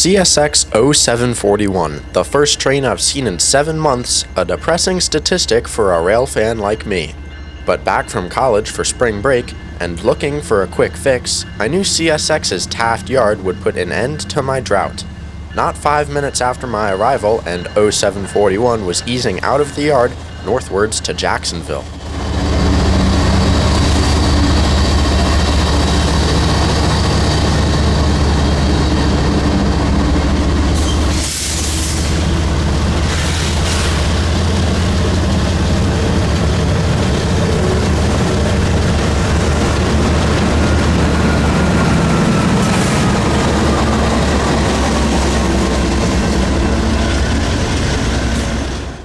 CSX 0741, the first train I've seen in 7 months, a depressing statistic for a rail fan like me. But back from college for spring break, and looking for a quick fix, I knew CSX's Taft Yard would put an end to my drought. Not 5 minutes after my arrival, and 0741 was easing out of the yard northwards to Jacksonville.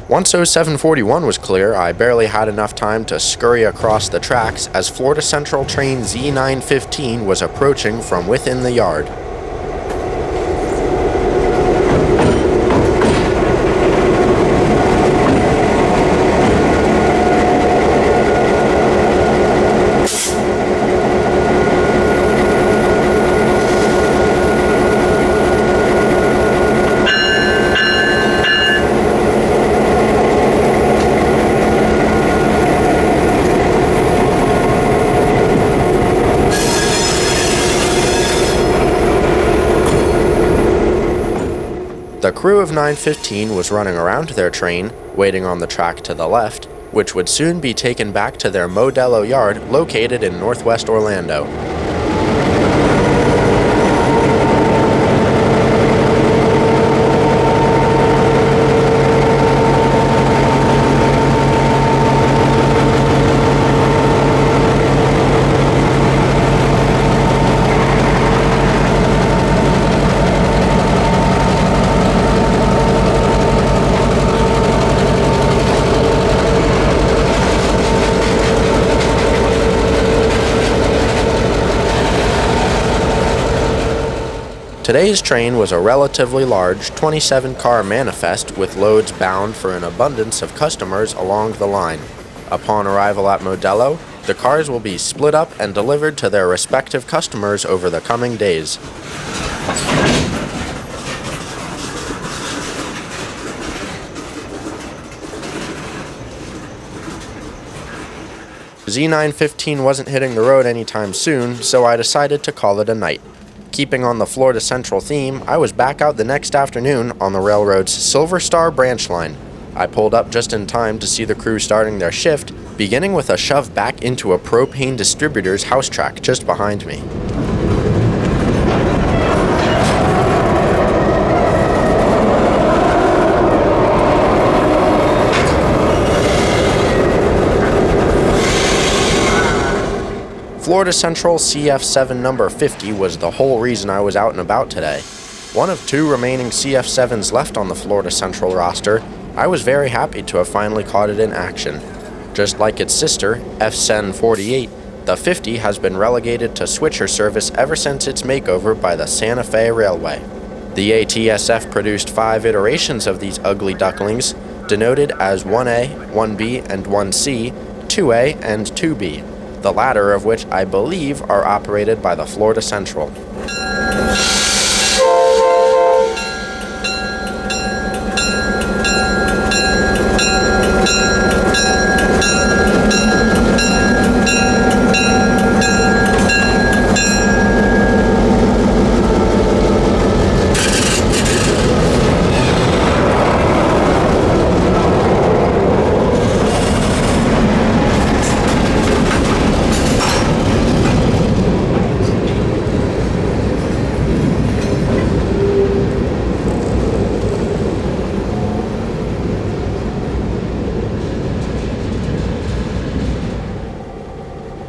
Once 0741 was clear, I barely had enough time to scurry across the tracks as Florida Central train Z915 was approaching from within the yard. The crew of 915 was running around their train, waiting on the track to the left, which would soon be taken back to their Modelo yard located in northwest Orlando. Today's train was a relatively large 27-car manifest with loads bound for an abundance of customers along the line. Upon arrival at Modelo, the cars will be split up and delivered to their respective customers over the coming days. Z915 wasn't hitting the road anytime soon, so I decided to call it a night. Keeping on the Florida Central theme, I was back out the next afternoon on the railroad's Silver Star branch line. I pulled up just in time to see the crew starting their shift, beginning with a shove back into a propane distributor's house track just behind me. Florida Central CF7 number 50 was the whole reason I was out and about today. One of 2 remaining CF7s left on the Florida Central roster, I was very happy to have finally caught it in action. Just like its sister, FSEN 48, the 50 has been relegated to switcher service ever since its makeover by the Santa Fe Railway. The ATSF produced 5 iterations of these ugly ducklings, denoted as 1A, 1B, and 1C, 2A, and 2B. The latter of which I believe are operated by the Florida Central.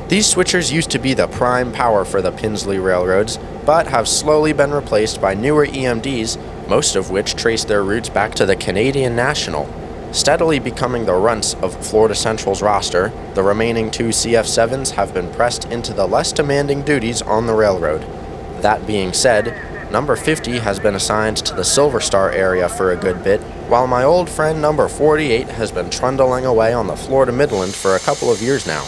These switchers used to be the prime power for the Pinsley railroads, but have slowly been replaced by newer EMDs, most of which trace their roots back to the Canadian National. Steadily becoming the runts of Florida Central's roster, the remaining 2 CF7s have been pressed into the less demanding duties on the railroad. That being said, number 50 has been assigned to the Silver Star area for a good bit, while my old friend number 48 has been trundling away on the Florida Midland for a couple of years now.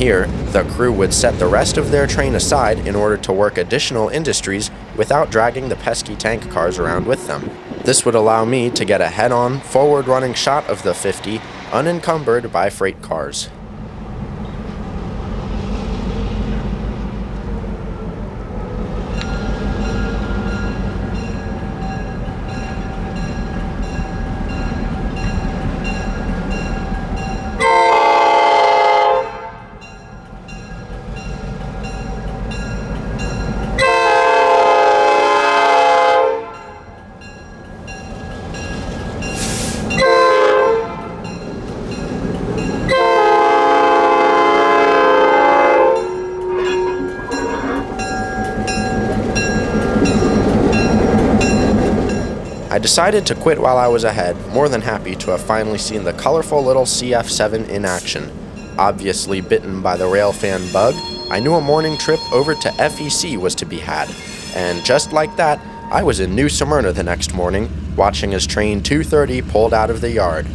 here, the crew would set the rest of their train aside in order to work additional industries without dragging the pesky tank cars around with them. This would allow me to get a head-on, forward-running shot of the 50, unencumbered by freight cars. I decided to quit while I was ahead, more than happy to have finally seen the colorful little CF7 in action. Obviously bitten by the railfan bug, I knew a morning trip over to FEC was to be had. And just like that, I was in New Smyrna the next morning, watching as train 230 pulled out of the yard.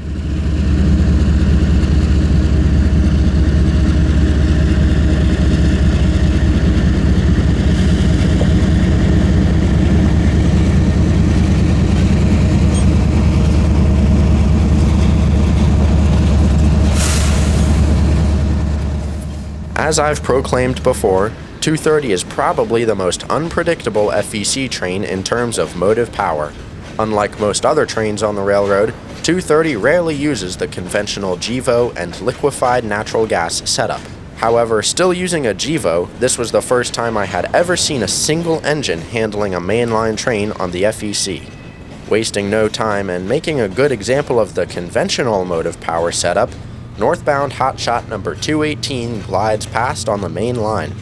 As I've proclaimed before, 230 is probably the most unpredictable FEC train in terms of motive power. Unlike most other trains on the railroad, 230 rarely uses the conventional GEVO and liquefied natural gas setup. However, still using a GEVO, this was the first time I had ever seen a single engine handling a mainline train on the FEC. Wasting no time and making a good example of the conventional motive power setup, northbound hotshot number 218 glides past on the main line.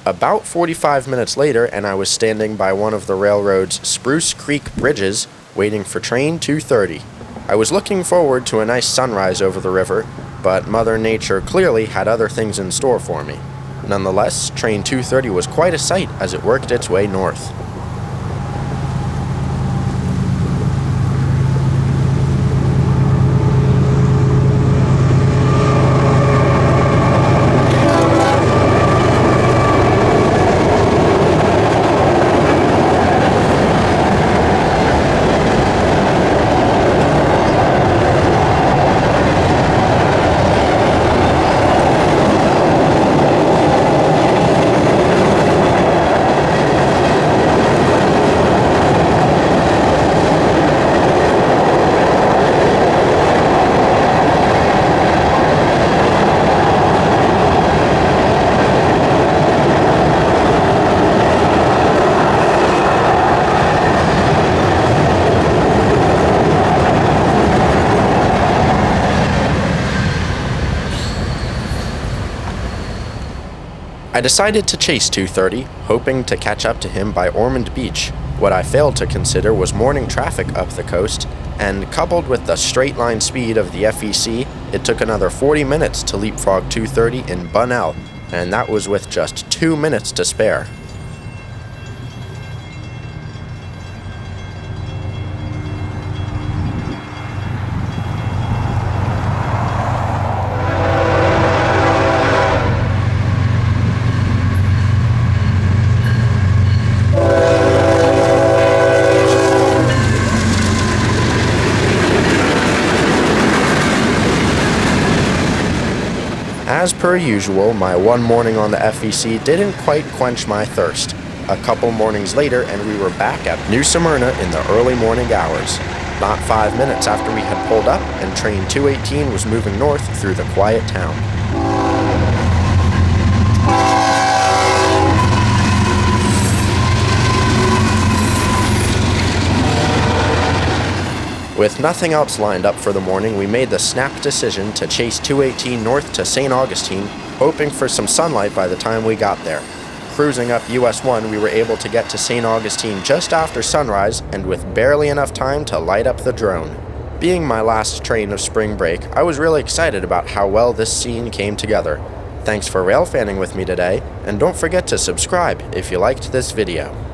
About 45 minutes later, and I was standing by one of the railroad's Spruce Creek bridges, waiting for train 230. I was looking forward to a nice sunrise over the river, but Mother Nature clearly had other things in store for me. Nonetheless, train 230 was quite a sight as it worked its way north. I decided to chase 230, hoping to catch up to him by Ormond Beach. What I failed to consider was morning traffic up the coast, and coupled with the straight-line speed of the FEC, it took another 40 minutes to leapfrog 230 in Bunnell, and that was with just 2 minutes to spare. As per usual, my one morning on the FEC didn't quite quench my thirst. A couple mornings later, and we were back at New Smyrna in the early morning hours. Not 5 minutes after we had pulled up, and train 218 was moving north through the quiet town. With nothing else lined up for the morning, we made the snap decision to chase 218 north to St. Augustine, hoping for some sunlight by the time we got there. Cruising up US 1, we were able to get to St. Augustine just after sunrise and with barely enough time to light up the drone. Being my last train of spring break, I was really excited about how well this scene came together. Thanks for railfanning with me today, and don't forget to subscribe if you liked this video.